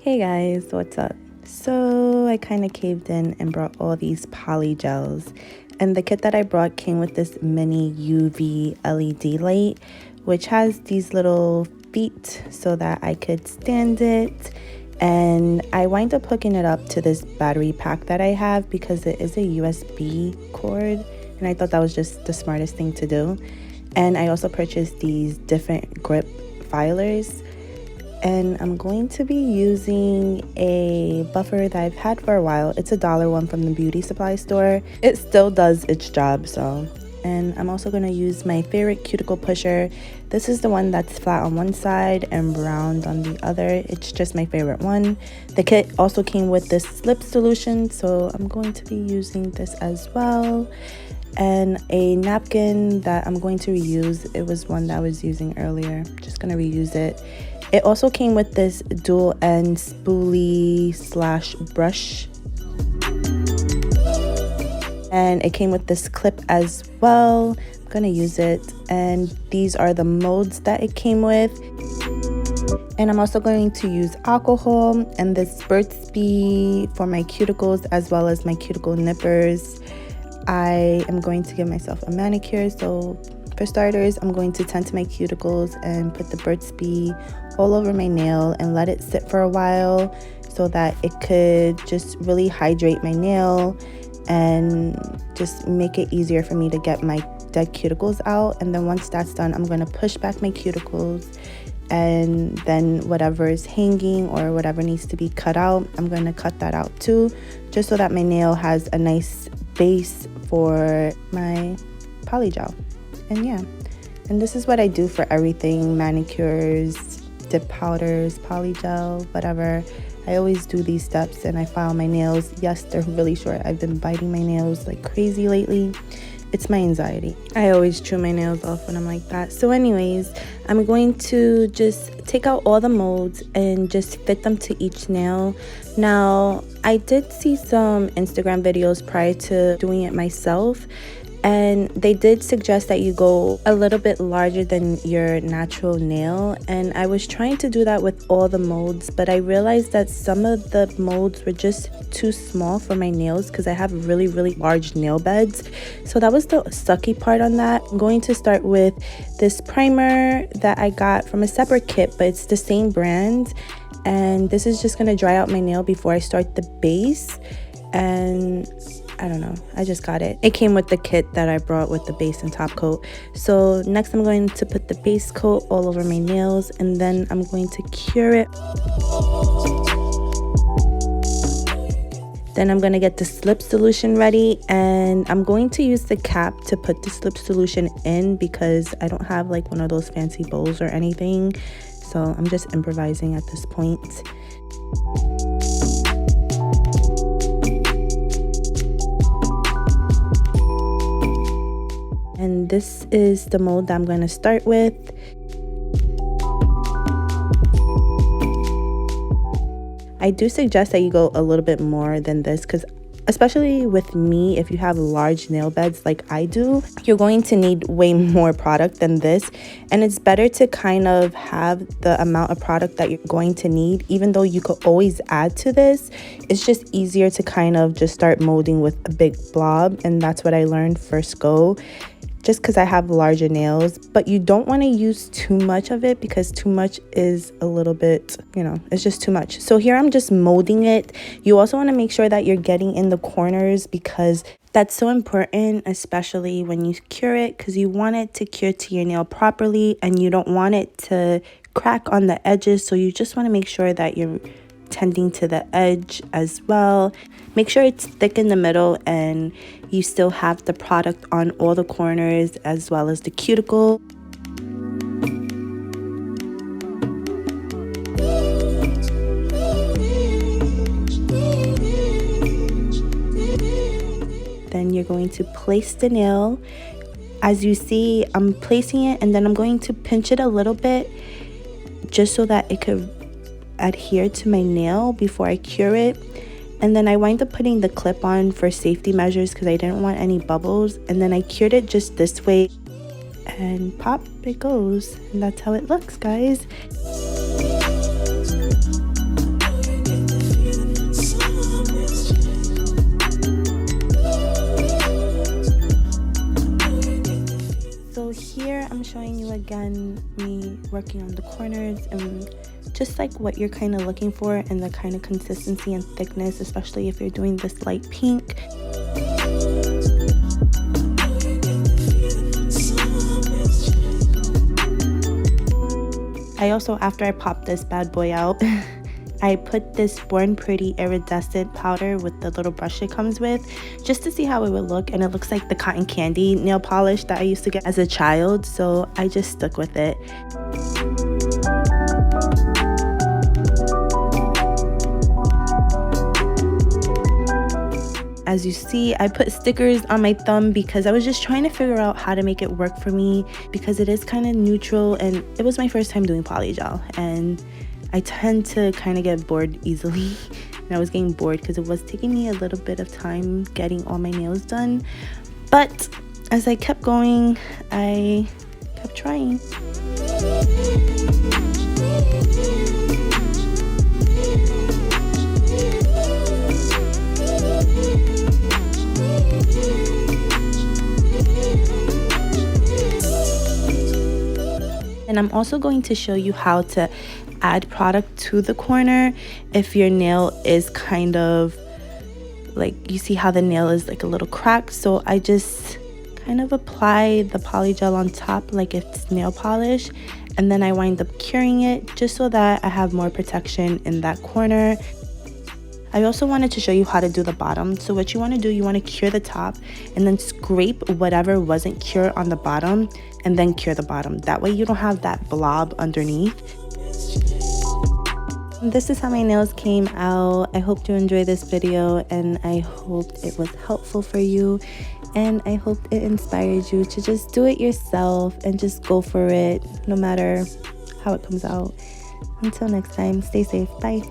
Hey guys, what's up? So I kind of caved in and brought all these poly gels, and the kit that I brought came with this mini UV LED light, which has these little feet so that I could stand it. And I wind up hooking it up to this battery pack that I have because it is a USB cord, and I thought that was just the smartest thing to do. And I also purchased these different grip filers, and I'm going to be using a buffer that I've had for a while. It's a $1 one from the beauty supply store. It still does its job, so. And I'm also going to use my favorite cuticle pusher. This is the one that's flat on one side and round on the other. It's just my favorite one. The kit also came with this slip solution, so I'm going to be using this as well. And a napkin that I'm going to reuse. It was one that I was using earlier. Just going to reuse it. It also came with this dual end spoolie / brush. And it came with this clip as well. I'm gonna use it. And these are the molds that it came with. And I'm also going to use alcohol and this Burt's Bee for my cuticles as well as my cuticle nippers. I am going to give myself a manicure, so for starters, I'm going to tend to my cuticles and put the Burt's Bee all over my nail and let it sit for a while so that it could just really hydrate my nail and just make it easier for me to get my dead cuticles out. And then once that's done, I'm going to push back my cuticles, and then whatever is hanging or whatever needs to be cut out, I'm going to cut that out too, just so that my nail has a nice base for my polygel. And yeah, and this is what I do for everything: manicures, dip powders, polygel, whatever. I always do these steps and I file my nails. Yes, they're really short. I've been biting my nails like crazy lately. It's my anxiety. I always chew my nails off when I'm like that. So anyways, I'm going to just take out all the molds and just fit them to each nail. Now, I did see some Instagram videos prior to doing it myself, and they did suggest that you go a little bit larger than your natural nail, and I was trying to do that with all the molds, but I realized that some of the molds were just too small for my nails because I have really large nail beds. So that was the sucky part on that. I'm going to start with this primer that I got from a separate kit, but it's the same brand, and this is just going to dry out my nail before I start the base. And I don't know, I just got it. It came with the kit that I brought with the base and top coat. So next I'm going to put the base coat all over my nails, and then I'm going to cure it. Then I'm going to get the slip solution ready, and I'm going to use the cap to put the slip solution in because I don't have like one of those fancy bowls or anything. So I'm just improvising at this point. And this is the mold that I'm going to start with. I do suggest that you go a little bit more than this because especially with me, if you have large nail beds like I do, you're going to need way more product than this. And it's better to kind of have the amount of product that you're going to need, even though you could always add to this. It's just easier to kind of just start molding with a big blob. And that's what I learned first go, just because I have larger nails. But you don't want to use too much of it because too much is a little bit, it's just too much. So here I'm just molding it. You also want to make sure that you're getting in the corners because that's so important, especially when you cure it, because you want it to cure to your nail properly and you don't want it to crack on the edges. So you just want to make sure that you're tending to the edge as well. Make sure it's thick in the middle and you still have the product on all the corners as well as the cuticle. Then you're going to place the nail. As you see, I'm placing it and then I'm going to pinch it a little bit just so that it could adhere to my nail before I cure it. And then I wind up putting the clip on for safety measures because I didn't want any bubbles. And then I cured it just this way and pop, it goes. And that's how it looks, guys. working on the corners and just like what you're kind of looking for and the kind of consistency and thickness, especially if you're doing this light pink. I also, after I popped this bad boy out, I put this Born Pretty iridescent powder with the little brush it comes with, just to see how it would look, and it looks like the cotton candy nail polish that I used to get as a child, so I just stuck with it. As you see, I put stickers on my thumb because I was just trying to figure out how to make it work for me, because it is kind of neutral and it was my first time doing polygel, and I tend to kind of get bored easily. And I was getting bored because it was taking me a little bit of time getting all my nails done. But as I kept going, I kept trying. And I'm also going to show you how to add product to the corner if your nail is kind of like, you see how the nail is like a little cracked. So I just kind of apply the polygel on top like it's nail polish, and then I wind up curing it just so that I have more protection in that corner. I also wanted to show you how to do the bottom. So what you want to do, you want to cure the top and then scrape whatever wasn't cured on the bottom and then cure the bottom. That way you don't have that blob underneath. This is how my nails came out. I hope you enjoyed this video, and I hope it was helpful for you, and I hope it inspired you to just do it yourself and just go for it no matter how it comes out. Until next time, stay safe. Bye.